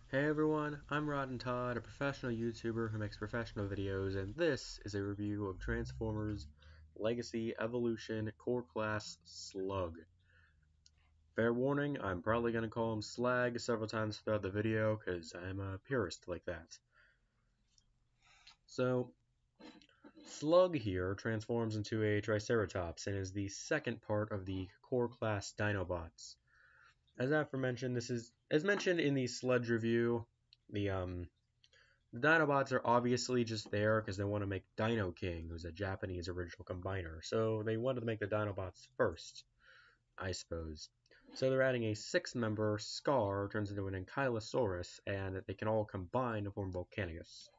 Hey everyone, I'm Rod and Todd, a professional YouTuber who makes professional videos, and this is a review of Transformers Legacy Evolution Core Class Slug. Fair warning, I'm probably going to call him Slag several times throughout the video, because I'm a purist like that. So, Slug here transforms into a Triceratops and is the second part of the Core Class Dinobots. As aforementioned, this is, as mentioned in the Sludge review, the Dinobots are obviously just there because they want to make Dino King, who's a Japanese original combiner. So they wanted to make the Dinobots first, I suppose. So they're adding a six-member Scar, turns into an Ankylosaurus, and they can all combine to form Volcanicus.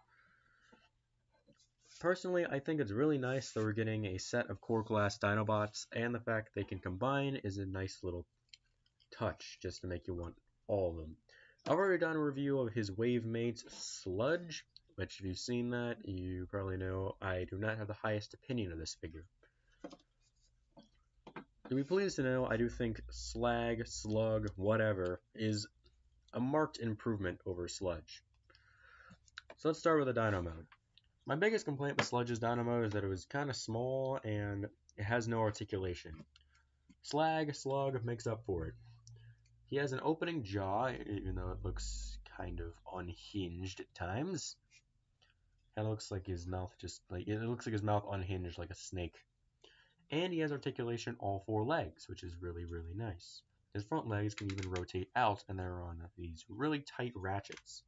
Personally, I think it's really nice that we're getting a set of core class Dinobots, and the fact they can combine is a nice little touch just to make you want all of them. I've already done a review of his wave mates, Sludge, which if you've seen that, you probably know I do not have the highest opinion of this figure. You'll be pleased to know I do think Slag, Slug, whatever, is a marked improvement over Sludge. So let's start with the Dino mode. My biggest complaint with Sludge's Dino mode is that it was kind of small and it has no articulation. Slug makes up for it. He has an opening jaw, even though it looks kind of unhinged at times. Kind of looks like his mouth it looks like his mouth unhinged like a snake. And he has articulation all four legs, which is really, really nice. His front legs can even rotate out, and they're on these really tight ratchets.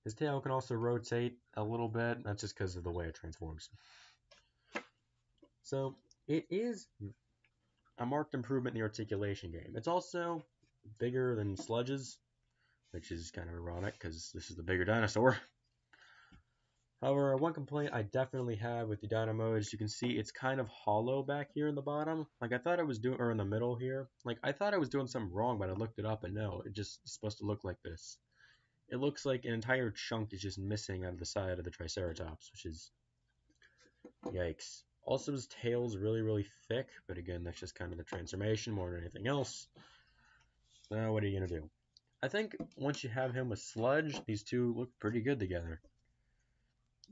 His tail can also rotate a little bit. That's just because of the way it transforms. So it is a marked improvement in the articulation game. It's also bigger than Sludge's, which is kind of ironic because this is the bigger dinosaur. However, one complaint I definitely have with the Dino mode is you can see it's kind of hollow back here in the bottom. Like I thought I was doing, or in the middle here. Like I thought I was doing something wrong, but I looked it up and no, it just is supposed to look like this. It looks like an entire chunk is just missing out of the side of the Triceratops, which is yikes. Also, his tail's really, really thick, but again, that's just kind of the transformation more than anything else. Now, what are you gonna do? I think once you have him with Sludge, these two look pretty good together.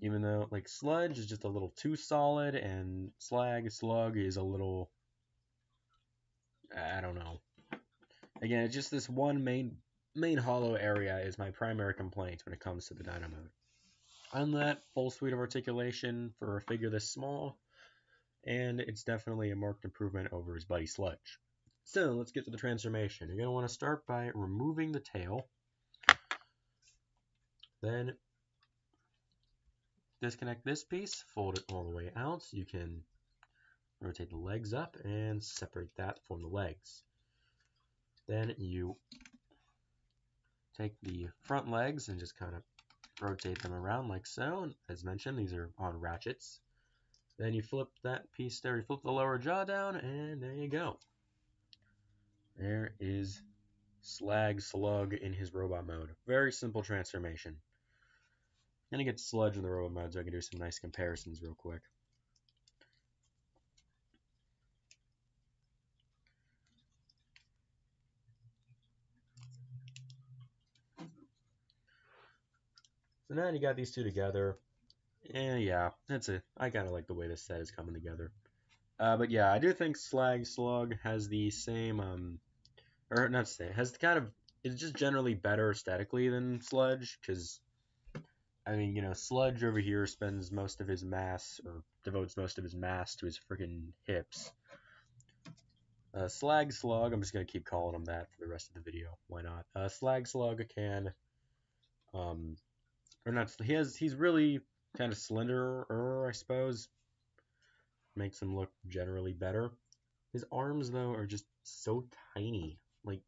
Even though, like, Sludge is just a little too solid, and Slug is a little, I don't know. Again, it's just this one main hollow area is my primary complaint when it comes to the Dino mode. On that, full suite of articulation for a figure this small, and it's definitely a marked improvement over his buddy Sludge. So, let's get to the transformation. You're going to want to start by removing the tail, then disconnect this piece, fold it all the way out. You can rotate the legs up and separate that from the legs. Then you take the front legs and just kind of rotate them around like so. As mentioned, these are on ratchets. Then you flip that piece there, you flip the lower jaw down, and there you go. There is Slug in his robot mode. Very simple transformation. I'm going to get Sludge in the robot mode so I can do some nice comparisons real quick. So now you got these two together. And yeah, that's it. I kind of like the way this set is coming together. But yeah, I do think Slug has the same, or not same, has kind of, it's just generally better aesthetically than Sludge, because, I mean, you know, Sludge over here spends most of his mass, or devotes most of his mass to his freaking hips. Slug, I'm just going to keep calling him that for the rest of the video. Why not? Slug can, or not, he's really kind of slender, I suppose. Makes him look generally better. His arms, though, are just so tiny. Like,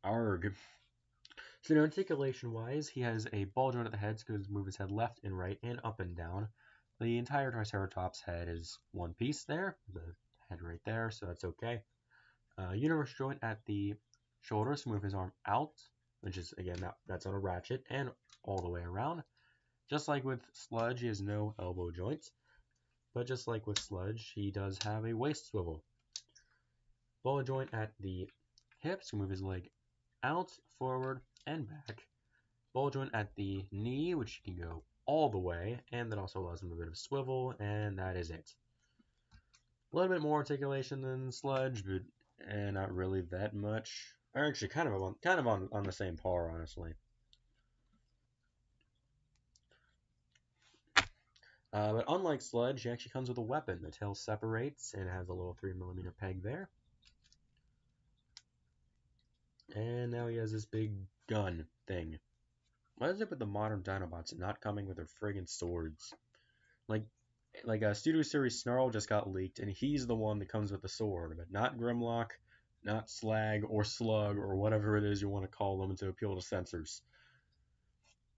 arg. So, articulation-wise, he has a ball joint at the head, so he can move his head left and right and up and down. The entire Triceratops head is one piece there. The head right there, so that's okay. Universe joint at the shoulder, so move his arm out, which is, again, that's on a ratchet, and all the way around. Just like with Sludge, he has no elbow joints. But just like with Sludge, he does have a waist swivel. Ball joint at the hips, move his leg out, forward, and back. Ball joint at the knee, which can go all the way, and that also allows him a bit of swivel, and that is it. A little bit more articulation than Sludge, but not really that much. Or actually, kind of on the same par, honestly. But unlike Sludge, he actually comes with a weapon. The tail separates and has a little 3mm peg there. And now he has this big gun thing. What is it with the modern Dinobots not coming with their friggin' swords? Like a Studio Series Snarl just got leaked, and he's the one that comes with the sword, but not Grimlock, not Slag, or Slug, or whatever it is you want to call them to appeal to censors.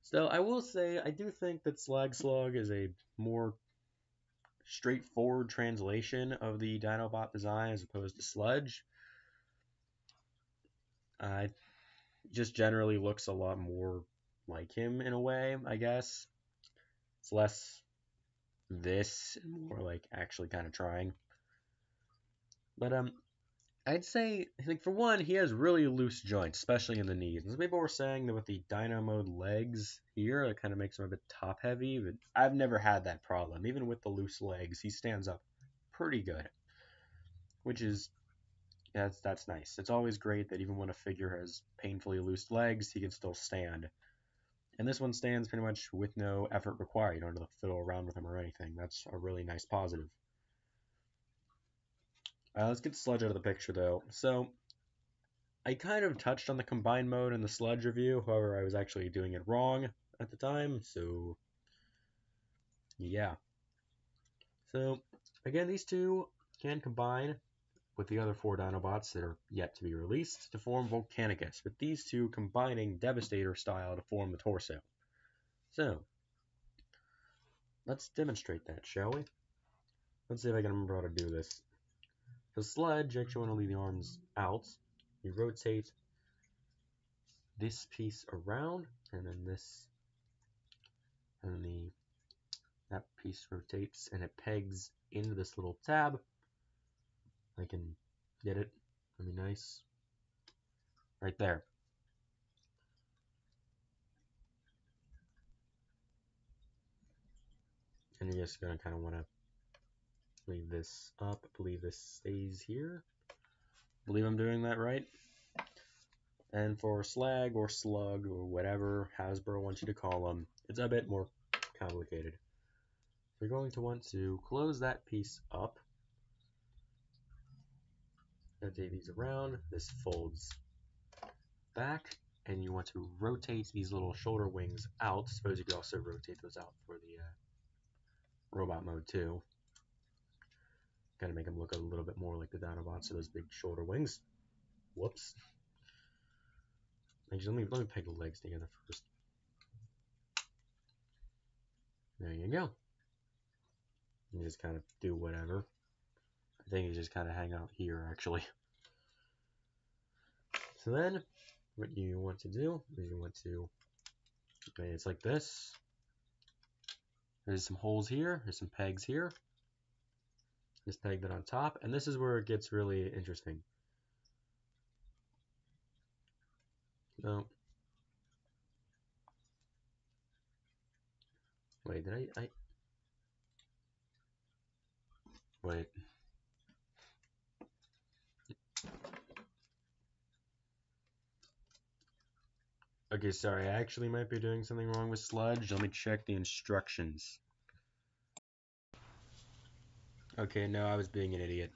Still, I will say, I do think that Slag Slug is a more straightforward translation of the Dinobot design as opposed to Sludge. Just generally looks a lot more like him in a way, I guess. It's less this and more like actually kind of trying. But I'd say, like, for one, he has really loose joints, especially in the knees. And some people were saying that with the Dino Mode legs here, it kind of makes him a bit top heavy, but I've never had that problem. Even with the loose legs, he stands up pretty good, which is that's nice. It's always great that even when a figure has painfully loose legs, he can still stand. And this one stands pretty much with no effort required. You don't have to fiddle around with him or anything. That's a really nice positive. Let's get Sludge out of the picture, though. So, I kind of touched on the combined mode in the Sludge review. However, I was actually doing it wrong at the time. So, yeah. So, again, these two can combine with the other 4 Dinobots that are yet to be released to form Volcanicus, with these two combining Devastator style to form the torso. So, let's demonstrate that, shall we? Let's see if I can remember how to do this. So Sludge, you actually want to leave the arms out. You rotate this piece around, and then this, and then that piece rotates, and it pegs into this little tab. I can get it. That'd be nice. Right there. And you're just going to kind of want to leave this up. I believe this stays here. I believe I'm doing that right. And for Slag or Slug or whatever Hasbro wants you to call them, it's a bit more complicated. You're going to want to close that piece up. Rotate these around. This folds back, and you want to rotate these little shoulder wings out. Suppose you could also rotate those out for the robot mode too. Kind of make them look a little bit more like the Dinobots, so those big shoulder wings. Whoops. Actually, let me peg the legs together first. There you go. You just kind of do whatever. I think you just kind of hang out here, actually. So then, what you want to do is you want to, okay, it's like this. There's some holes here. There's some pegs here. Just peg that on top, and this is where it gets really interesting. So, wait, did I wait. Okay, sorry, I actually might be doing something wrong with Sludge. Let me check the instructions. Okay, no, I was being an idiot.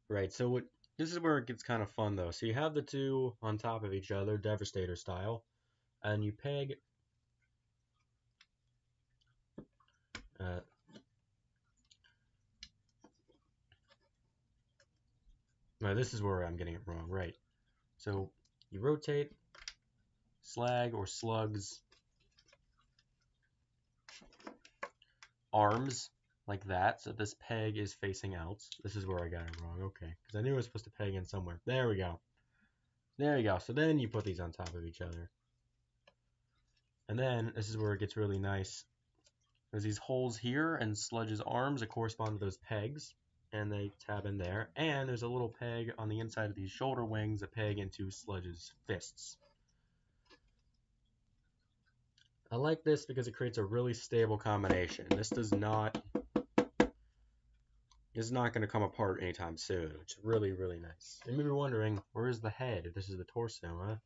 Right, so this is where it gets kind of fun, though. So you have the two on top of each other, Devastator style, and you peg no, this is where I'm getting it wrong, right. So you rotate Slag or Slug's arms like that, so this peg is facing out. This is where I got it wrong, okay, because I knew I was supposed to peg in somewhere. There we go. There you go. So then you put these on top of each other. And then this is where it gets really nice. There's these holes here, and Sludge's arms that correspond to those pegs. and they tab in there. And there's a little peg on the inside of these shoulder wings, a peg into Sludge's fists. I like this because it creates a really stable combination. This is not going to come apart anytime soon, which is really, really nice. You may be wondering, where's the head? This is the torso, huh?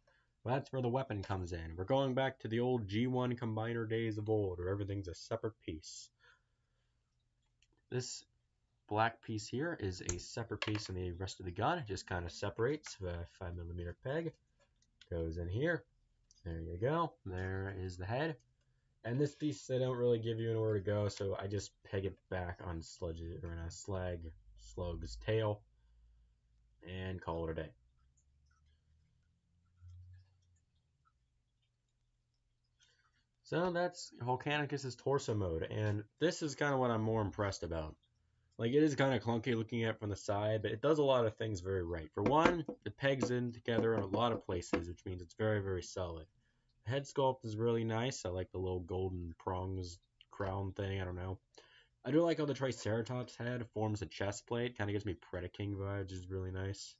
Well, that's where the weapon comes in. We're going back to the old G1 combiner days of old, where everything's a separate piece. This black piece here is a separate piece from the rest of the gun. It just kind of separates with a 5mm peg. Goes in here. There you go. There is the head. And this piece, they don't really give you anywhere to go, so I just peg it back on Slug's tail and call it a day. So that's Volcanicus's torso mode, and this is kind of what I'm more impressed about. Like, it is kind of clunky looking at it from the side, but it does a lot of things very right. For one, it pegs in together in a lot of places, which means it's very, very solid. The head sculpt is really nice. I like the little golden prongs crown thing. I don't know. I do like how the Triceratops head forms a chest plate. Kind of gives me Predaking vibes, which is really nice.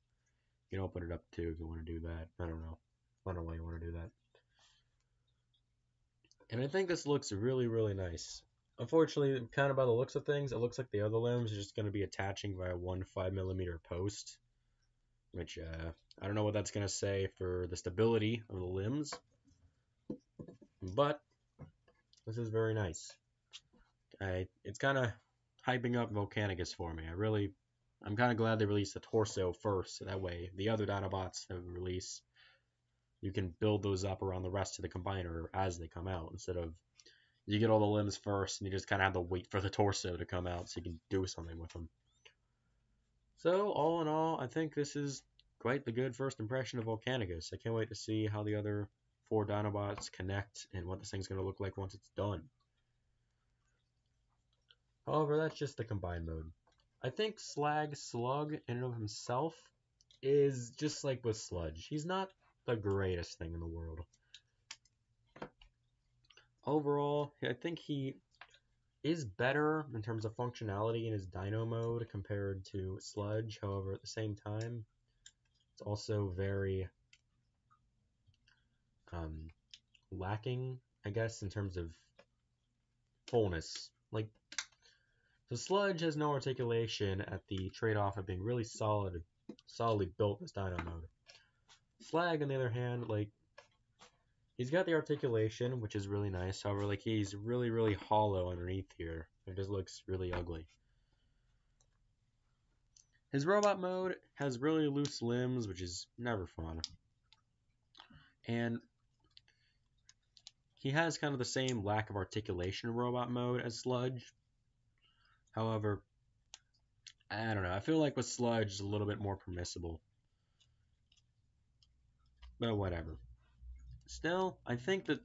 You can open it up too if you want to do that. I don't know. I don't know why you want to do that. And I think this looks really, really nice. Unfortunately, kind of by the looks of things, it looks like the other limbs are just going to be attaching via one 5mm post. Which, I don't know what that's going to say for the stability of the limbs. But, this is very nice. It's kind of hyping up Volcanicus for me. I'm kind of glad they released the torso first, so that way the other Dinobots that we release, you can build those up around the rest of the combiner as they come out, instead of you get all the limbs first and you just kind of have to wait for the torso to come out so you can do something with them. So all in all, I think this is quite the good first impression of Volcanicus. I can't wait to see how the other 4 Dinobots connect and what this thing's going to look like once it's done. However, that's just the combined mode. I think Slug in and of himself is just like with Sludge. He's not the greatest thing in the world. Overall, I think he is better in terms of functionality in his Dino mode compared to Sludge. However, at the same time, it's also very lacking, I guess, in terms of fullness. Like, so Sludge has no articulation at the trade-off of being really solidly built as Dino mode. Slag, on the other hand, like, he's got the articulation, which is really nice. However, like, he's really, really hollow underneath here. It just looks really ugly. His robot mode has really loose limbs, which is never fun. And he has kind of the same lack of articulation in robot mode as Sludge. However, I don't know. I feel like with Sludge, it's a little bit more permissible. But whatever. Still, I think that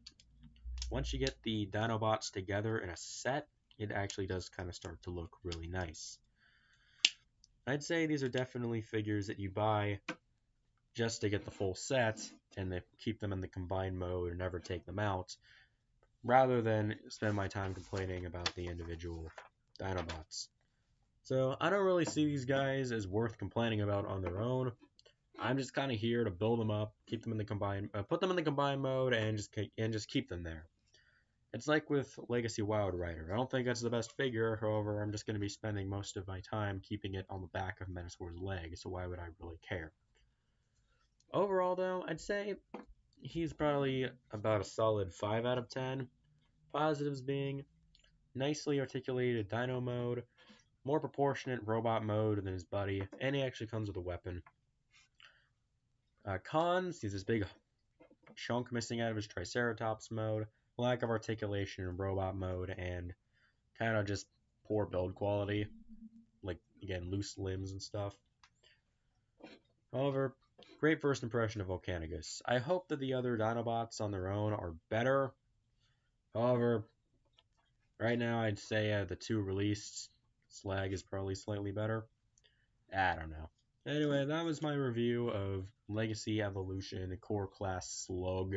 once you get the Dinobots together in a set, it actually does kind of start to look really nice. I'd say these are definitely figures that you buy just to get the full set and then keep them in the combined mode and never take them out, rather than spend my time complaining about the individual Dinobots. So I don't really see these guys as worth complaining about on their own. I'm just kind of here to build them up, keep them in the combined, put them in the combined mode, and just keep them there. It's like with Legacy Wild Rider. I don't think that's the best figure. However, I'm just going to be spending most of my time keeping it on the back of Menosaur's leg, so why would I really care? Overall, though, I'd say he's probably about a solid 5 out of 10. Positives being nicely articulated Dino mode, more proportionate robot mode than his buddy, and he actually comes with a weapon. Cons, he's this big chunk missing out of his Triceratops mode, lack of articulation in robot mode, and kind of just poor build quality, like, again, loose limbs and stuff. However, great first impression of Volcanicus. I hope that the other Dinobots on their own are better. However, right now I'd say the 2 released, Slag is probably slightly better. I don't know. Anyway, that was my review of Legacy Evolution Core Class Slug.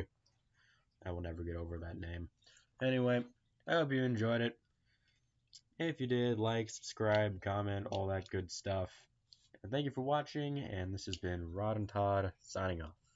I will never get over that name. Anyway, I hope you enjoyed it. If you did, like, subscribe, comment, all that good stuff. And thank you for watching, and this has been Rod and Todd signing off.